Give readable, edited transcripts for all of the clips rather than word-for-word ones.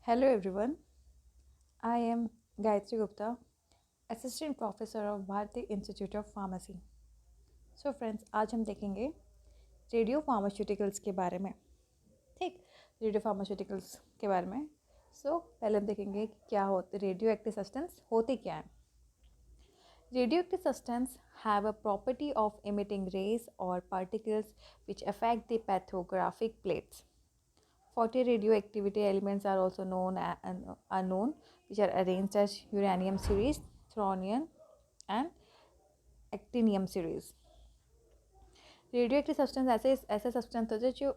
Hello everyone, I am Gayatri Gupta, Assistant Professor of Bharati Institute of Pharmacy. So friends, आज हम देखेंगे radio pharmaceuticals के बारे में। ठीक, रेडियो फार्मास्यूटिकल्स के बारे में। पहले हम देखेंगे कि क्या होते रेडियो एक्टिव सब्सटेंस होते क्या हैं। Radioactive substances have a property of emitting rays or particles which affect the pathographic plates. 40 radioactivity elements are also known, which are arranged as uranium series, thorium, and actinium series. Radio active substance ऐसे substance होते हैं जो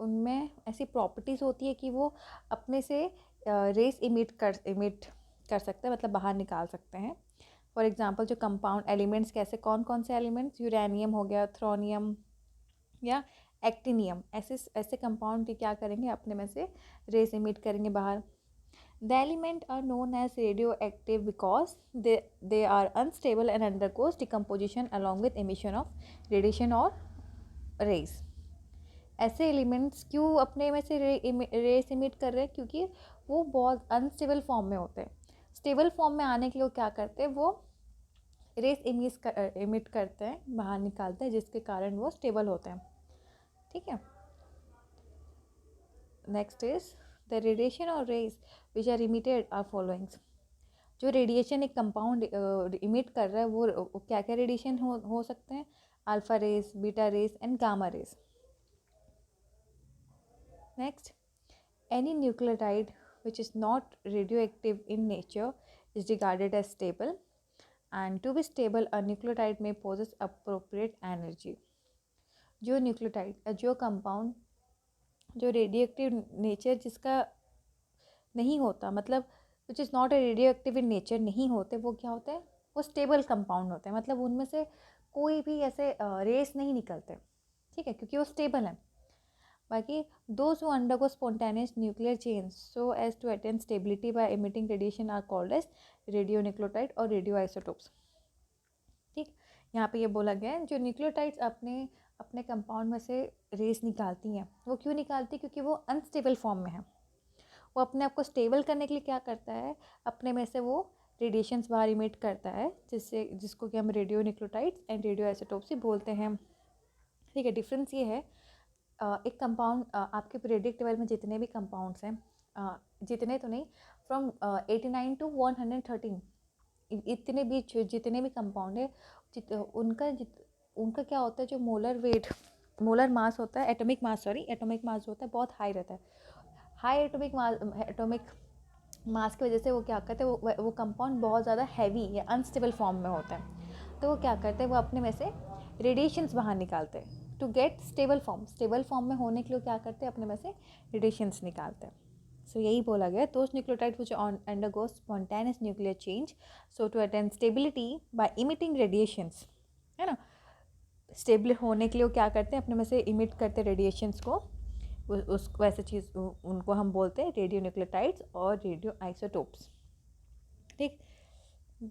उनमें ऐसी properties होती है कि वो अपने से रेस इमिट कर सकते हैं, मतलब बाहर निकाल सकते हैं। फॉर एग्जांपल जो कंपाउंड एलिमेंट्स कैसे कौन कौन से एलिमेंट्स, यूरेनियम हो गया, थ्रोनियम या एक्टिनियम, ऐसे कंपाउंड क्या करेंगे, अपने में से रेस इमिट करेंगे बाहर। The element are known as radioactive because they are unstable and undergoes decomposition along with emission of radiation और रेस। ऐसे एलिमेंट्स क्यों अपने में से रेस इमिट कर रहे हैं? क्योंकि वो बहुत अनस्टेबल फॉर्म में होते हैं। स्टेबल फॉर्म में आने के लिए वो क्या करते हैं, वो रेस इमिट करते हैं, बाहर निकालते हैं, जिसके कारण वो स्टेबल होते हैं। ठीक है। नेक्स्ट इज द रेडिएशन और rays which are emitted are followings. जो रेडिएशन एक कंपाउंड इमिट कर रहा है वो क्या क्या रेडिएशन हो सकते हैं? Alpha rays, beta rays and gamma rays. Next, any nucleotide which is not radioactive in nature is regarded as stable, and to be stable a nucleotide may possess appropriate energy. जो nucleotide, जो compound जो radioactive nature जिसका नहीं होता, मतलब which is not a radioactive in nature नहीं होते, वो क्या होते हैं? वो स्टेबल कंपाउंड होते हैं, मतलब उनमें से कोई भी ऐसे रेस नहीं निकलते। ठीक है, क्योंकि वो स्टेबल हैं। बाकी those who undergo spontaneous nuclear change so as to attain stability by emitting radiation are called as radionucleotide और radioisotopes. ठीक, यहाँ पे ये बोला गया है जो न्यूक्लियोटाइड्स अपने कंपाउंड में से रेस निकालती हैं, वो क्यों निकालती? क्योंकि वो अनस्टेबल फॉर्म में है। वो अपने आप को स्टेबल करने के लिए क्या करता है, अपने में से वो रेडिएशंस बाहर इमिट करता है, जिसको कि हम radio nucleotides and radio isotopes ही बोलते हैं। ठीक है, डिफरेंस ये है, एक कंपाउंड आपके पीरियडिक टेबल में जितने भी कंपाउंड्स हैं, जितने तो नहीं, फ्रॉम 89 टू 113, इतने भी जितने भी कंपाउंड है, उनका क्या होता है, जो मोलर मास होता है, एटॉमिक मास होता है, बहुत हाई रहता है। हाई एटॉमिक मास की वजह से वो क्या करते हैं, वो कंपाउंड बहुत ज़्यादा हैवी या अनस्टेबल फॉर्म में होता है। तो वो क्या करते हैं, वो अपने में से रेडिएशंस बाहर निकालते हैं टू गेट स्टेबल फॉर्म में होने के लिए क्या करते हैं, अपने में से रेडिएशंस निकालते हैं। सो यही बोला गया, those nucleotides which undergo spontaneous nuclear change so to attain stability by emitting radiations, है ना। स्टेबल होने के लिए वो क्या करते हैं, अपने में से इमिट करते हैं रेडिएशंस को, उस वैसे चीज़ उनको हम बोलते हैं रेडियो न्यूक्लियोटाइड्स और रेडियो आइसोटोप्स। ठीक,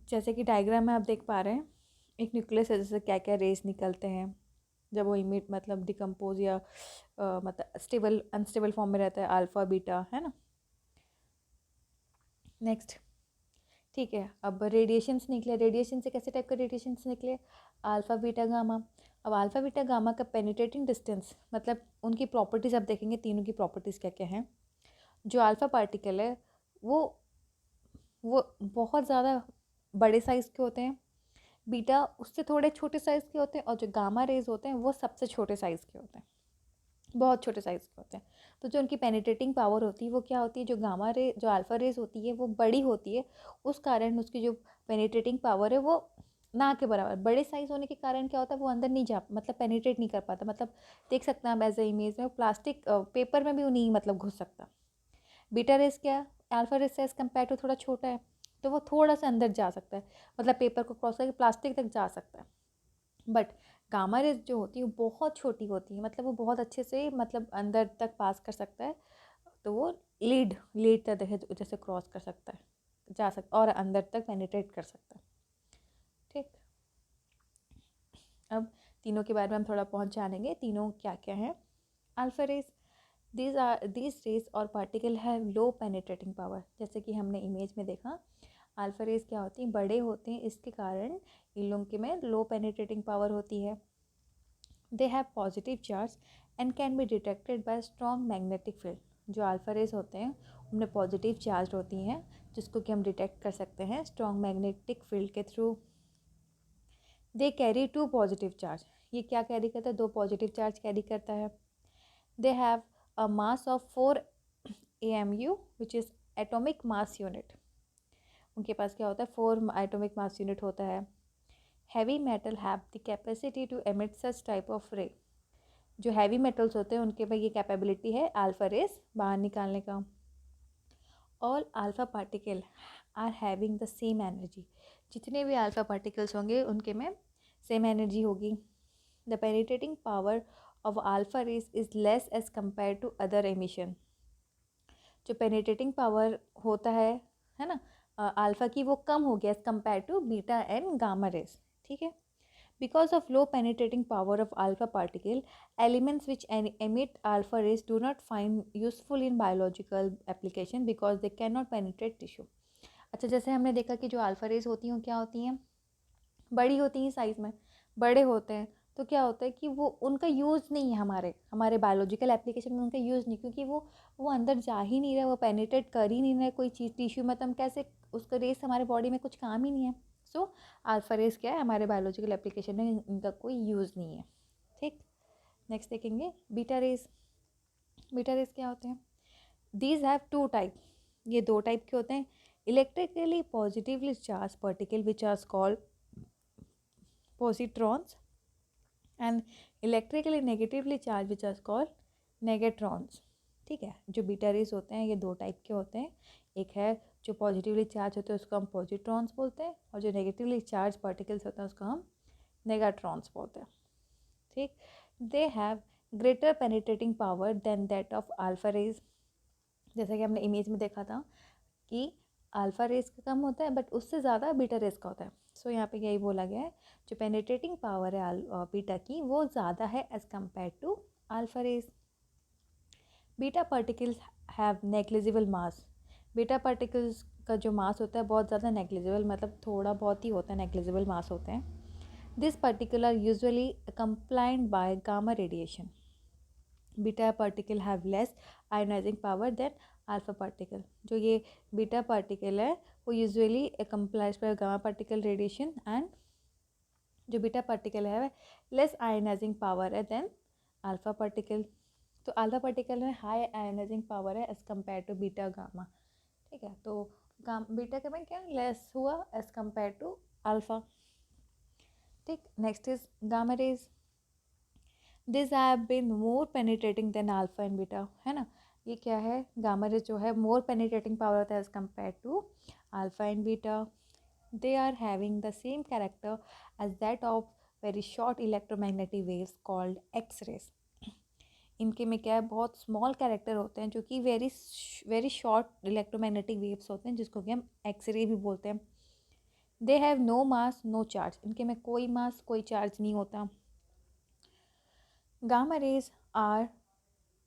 जैसे कि डायग्राम में आप देख पा रहे हैं, एक न्यूक्लियस है, जैसे क्या क्या रेस निकलते हैं जब वो इमिट, मतलब डिकम्पोज या मतलब अनस्टेबल फॉर्म में रहता है, अल्फा बीटा, है ना। नेक्स्ट, ठीक है, अब रेडिएशंस निकले। रेडिएशन से कैसे टाइप के रेडिएशंस निकले? Alpha beta gamma. अब अल्फा बीटा गामा का पेनिट्रेटिंग डिस्टेंस, मतलब उनकी प्रॉपर्टीज़ आप देखेंगे, तीनों की प्रॉपर्टीज़ क्या क्या हैं। जो अल्फा पार्टिकल है वो बहुत ज़्यादा बड़े साइज़ के होते हैं, बीटा उससे थोड़े छोटे साइज़ के होते हैं, और जो गामा रेज होते हैं वो सबसे छोटे साइज़ के होते हैं, बहुत छोटे साइज़ के होते हैं। तो जो उनकी पेनिट्रेटिंग पावर होती है वो क्या होती है, जो अल्फ़ा रेज होती है वो बड़ी होती है, उस कारण उसकी जो पेनिट्रेटिंग पावर है वो ना के बराबर। बड़े साइज़ होने के कारण क्या होता है, वो अंदर नहीं जा, मतलब पेनिट्रेट नहीं कर पाता, मतलब देख सकते हैं आप एज ए इमेज में, प्लास्टिक पेपर में भी वो नहीं मतलब घुस सकता। बीटा रेस क्या है, अल्फा रेस से एज़ कम्पेयर टू थोड़ा छोटा है, तो वो थोड़ा सा अंदर जा सकता है, मतलब पेपर को क्रॉस करके प्लास्टिक तक जा सकता है। बट गामा रेज जो होती है वो बहुत छोटी होती है, मतलब वो बहुत अच्छे से मतलब अंदर तक पास कर सकता है, तो वो लीड तक जैसे क्रॉस कर सकता है, जा सकता और अंदर तक पेनिट्रेट कर सकता है। ठीक, अब तीनों के बारे में हम थोड़ा पहुँच जानेंगे, तीनों क्या क्या हैं। अल्फा रेस, these rays और particle have low penetrating power। जैसे कि हमने इमेज में देखा अल्फा रेज क्या होती हैं, बड़े होते हैं, इसके कारण इन लोगों के में लो पेनिट्रेटिंग पावर होती है। They have positive charge and can be detected by strong magnetic field. जो अल्फा रेज होते हैं उनमें पॉजिटिव चार्ज होती हैं जिसको कि हम डिटेक्ट कर सकते हैं स्ट्रॉन्ग मैग्नेटिक फील्ड के through. They carry 2 positive charge. ये क्या कैरी करता है, 2 पॉजिटिव चार्ज कैरी करता है। They have a mass of 4 AMU which is atomic mass unit. उनके पास क्या होता है, 4 एटॉमिक मास यूनिट होता है। Heavy metal have the capacity to emit such type of ray. जो हैवी मेटल्स होते हैं उनके पास ये कैपेबिलिटी है अल्फा रेज बाहर निकालने का। All alpha particle are having the same energy. जितने भी अल्फा पार्टिकल्स होंगे उनके में सेम एनर्जी होगी। The penetrating power of alpha rays is less as compare to other emission. जो पेनिट्रेटिंग पावर होता है ना अल्फा की, वो कम हो गया as compare to beta and gamma rays. ठीक है, because of low penetrating power of alpha particle, elements which emit alpha rays do not find useful in biological application because they cannot penetrate tissue। अच्छा, जैसे हमने देखा कि जो alpha raise होती हैं क्या होती हैं, बड़ी होती हैं साइज़ में, बड़े होते हैं, तो क्या होता है कि वो उनका यूज़ नहीं है हमारे बायोलॉजिकल एप्लीकेशन में, उनका यूज़ नहीं, क्योंकि वो अंदर जा ही नहीं रहा, वो पेनिट्रेट कर ही नहीं रहा कोई चीज़ टिश्यू में, तो हम कैसे उसका रेस हमारे बॉडी में कुछ काम ही नहीं है। सो अल्फा रेस क्या है, हमारे बायोलॉजिकल एप्लीकेशन में इनका कोई यूज़ नहीं है। ठीक, नेक्स्ट देखेंगे बीटा रेस। बीटा रेस क्या होते हैं, दीज हैव 2 टाइप। ये 2 टाइप के होते हैं। Electrically positively charge particle which are called positrons and electrically negatively charge which are called negatrons. ठीक है, जो बीटा रेस होते हैं ये 2 टाइप के होते हैं। एक है जो पॉजिटिवली चार्ज होते हैं उसको हम पॉजिट्रॉन्स बोलते हैं, और जो नेगेटिवली चार्ज पार्टिकल्स होते हैं उसको हम नेगाट्रॉन्स बोलते हैं। ठीक, they have greater penetrating power than that of alpha rays. जैसा कि हमने इमेज में देखा था कि अल्फा रेज का कम होता है बट उससे ज़्यादा बीटा रेज का होता है। सो यहाँ पे यही बोला गया है, जो पेनिट्रेटिंग पावर है बीटा की वो ज़्यादा है as compare to alpha rays. Beta particles have negligible mass. Beta particles का जो मास होता है बहुत ज़्यादा नेग्लिजिबल, मतलब थोड़ा बहुत ही होता है, नेग्लिजिबल मास होते हैं। This particle are usually complied by gamma radiation. Beta particle have less ionising power than alpha particle. जो ये बीटा पार्टिकल है वो usually complies by gamma particle radiation, and जो बीटा पार्टिकल है लेस आयोनाइजिंग पावर है than alpha particle. तो alpha particle में high ionising power है as compare to beta gamma. ठीक है, तो बीटा के में क्या लेस हुआ एज कम्पेयर टू अल्फा। ठीक, next is gamma rays. This have been more penetrating than alpha and beta, है ना। ये क्या है, गामा रेज जो है मोर पेनिट्रेटिंग पावर होता है as compare to alpha and beta. They are having the same character as that of very short electromagnetic waves called X rays. इनके में क्या है, बहुत स्मॉल कैरेक्टर होते हैं जो कि वेरी शॉर्ट इलेक्ट्रोमैग्नेटिक वेव्स होते हैं जिसको कि हम एक्सरे भी बोलते हैं। They have no mass no charge. इनके में कोई मास कोई चार्ज नहीं होता। Gamma rays are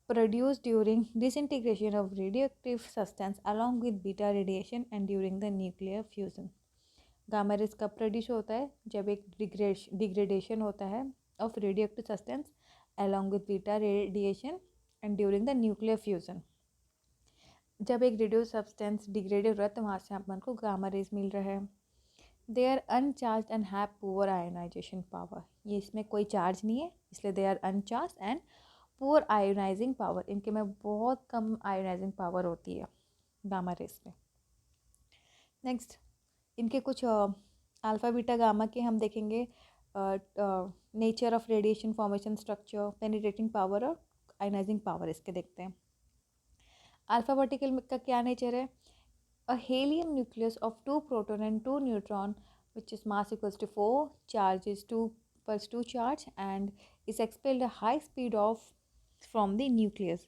produced during disintegration of radioactive substance along with beta radiation and during the nuclear fusion। Gamma rays कब प्रोड्यूस होता है, जब एक डिग्रेडेशन होता है of radioactive substance along with beta radiation and during the nuclear fusion। जब एक radio substance degrade हो रहा है तो वहाँ से अपन को गामा रेज मिल रहा है। They are uncharged and have poor ionisation power. ये इसमें कोई चार्ज नहीं है इसलिए they are uncharged and poor ionising power. इनके में बहुत कम आयोनाइजिंग पावर होती है गामा रेज में। नेक्स्ट, इनके कुछ अल्फ़ा बीटा गामा के हम देखेंगे nature of radiation formation structure penetrating power और आयोनाइजिंग पावर इसके देखते हैं। अल्फ़ा पार्टिकल का क्या नेचर है, a helium nucleus of 2 proton and 2 neutron which is mass equals to 4, charge is 2 plus 2 charge and is expelled a high speed of from the nucleus।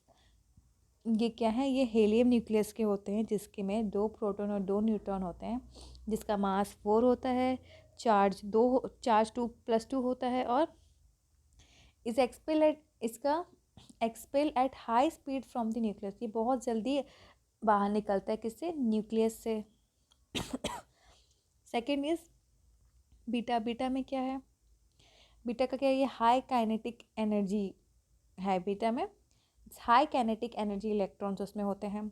ये क्या है, ये हेलियम न्यूक्लियस के होते हैं जिसके में 2 प्रोटॉन और 2 न्यूट्रॉन होते हैं, जिसका मास 4 होता है, चार्ज 2 + 2 होता है और इस एक्सपेल्ड इसका expel at high speed from the nucleus, ये बहुत जल्दी बाहर निकलता है किससे, न्यूक्लियस से। सेकेंड इज बीटा, बीटा में क्या है, बीटा का क्या है, ये हाई काइनेटिक एनर्जी है बीटा में, हाई काइनेटिक एनर्जी इलेक्ट्रॉन्स उसमें होते हैं।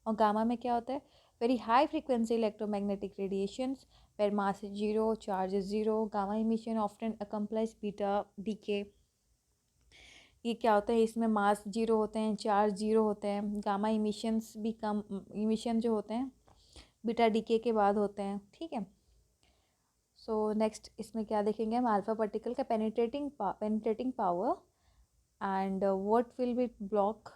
और गामा में क्या होता है, very high frequency electromagnetic radiations where mass is zero, charge is zero, gamma emission often accompanies beta decay. ये क्या होता है, इसमें मास जीरो होते हैं, चार्ज जीरो होते हैं, गामा इमिशंस भी कम, इमिशन जो होते हैं बीटा डीके के बाद होते हैं, ठीक है। सो नेक्स्ट इसमें क्या देखेंगे हम, अल्फा पार्टिकल का penetrating power and what will be block,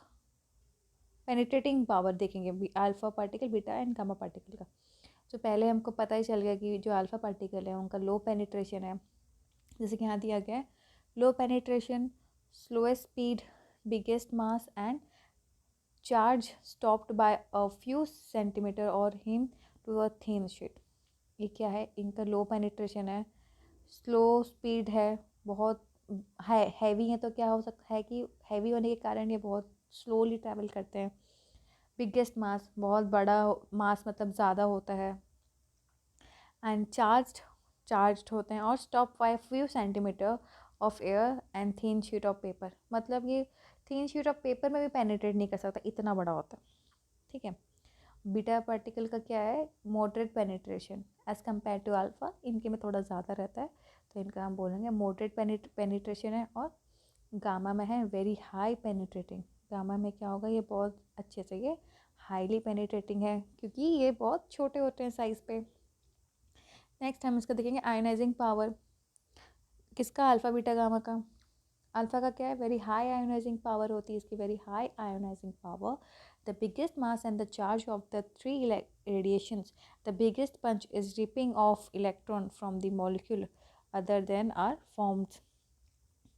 penetrating power देखेंगे alpha particle, beta and gamma particle का। तो पहले हमको पता ही चल गया कि जो अल्फा पार्टिकल है उनका लो पेनिट्रेशन है, जैसे कि यहाँ दिया गया है, low penetration, slowest speed, biggest mass and charge stopped by a few centimetre और him to a thin sheet. ये क्या है, इनका लो पेनिट्रेशन है, स्लो स्पीड है, बहुत है, हैवी है, तो क्या हो सकता है कि हैवी होने के कारण ये बहुत स्लोली ट्रैवल करते हैं। बिगेस्ट मास, बहुत बड़ा मास मतलब ज़्यादा होता है, एंड चार्ज्ड होते हैं, और stop by few centimetre of air and thin sheet of paper, मतलब ये थिन शीट ऑफ पेपर में भी पेनिट्रेट नहीं कर सकता, इतना बड़ा होता है, ठीक है। बीटा पार्टिकल का क्या है, moderate penetration as compare to alpha, इनके में थोड़ा ज़्यादा रहता है, तो इनका हम बोलेंगे मॉडरेट पेनिट्रेशन है। और गामा में है वेरी हाई पेनिट्रेटिंग, गामा में क्या होगा, ये बहुत अच्छे से ये हाईली पेनिट्रेटिंग है, क्योंकि ये बहुत छोटे होते हैं साइज़ पे। नेक्स्ट हम इसका देखेंगे आयोनाइजिंग पावर, किसका, अल्फ़ा बीटा गामा का। अल्फ़ा का क्या है, वेरी हाई आयोनाइजिंग पावर होती है इसकी, very high ionising power, the biggest mass and the charge of the three radiations, the biggest punch is ripping of electron from the molecule other than are formed.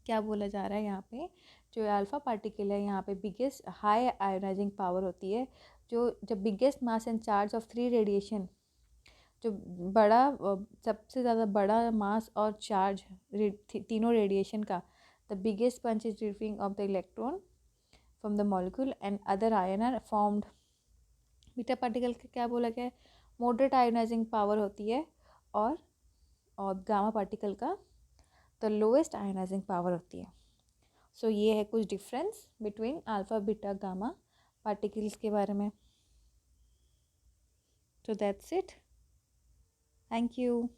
क्या बोला जा रहा है यहाँ पे, जो अल्फ़ा पार्टिकल है यहाँ पे बिगेस्ट हाई आयोनाइजिंग पावर होती है, जो जब biggest mass and charge of three radiation, जो बड़ा सबसे ज़्यादा बड़ा मास और चार्ज तीनों रेडिएशन का, the biggest punch is ripping of the electron from the molecule and other ion are formed. Beta particle का क्या बोला गया है, मॉडरेट आयोनाइजिंग पावर होती है, और गामा पार्टिकल का द लोएस्ट आयोनाइजिंग पावर होती है। सो ये है कुछ difference between alpha beta gamma particles के बारे में। So that's it. Thank you.